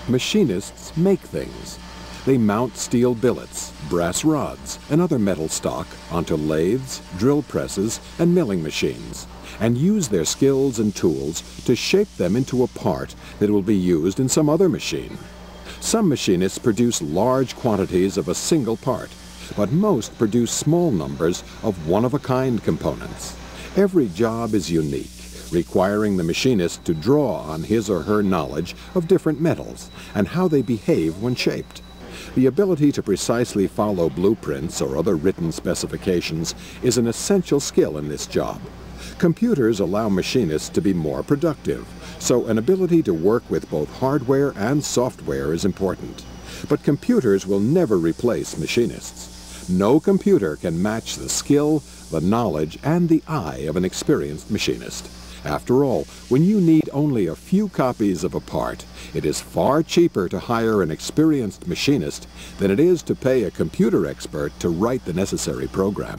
Machinists make things. They mount steel billets, brass rods, and other metal stock onto lathes, drill presses, and milling machines, and use their skills and tools to shape them into a part that will be used in some other machine. Some machinists produce large quantities of a single part, but most produce small numbers of one-of-a-kind components. Every job is unique, requiring the machinist to draw on his or her knowledge of different metals and how they behave when shaped. The ability to precisely follow blueprints or other written specifications is an essential skill in this job. Computers allow machinists to be more productive, so an ability to work with both hardware and software is important. But computers will never replace machinists. No computer can match the skill, the knowledge, and the eye of an experienced machinist. After all, when you need only a few copies of a part, it is far cheaper to hire an experienced machinist than it is to pay a computer expert to write the necessary program.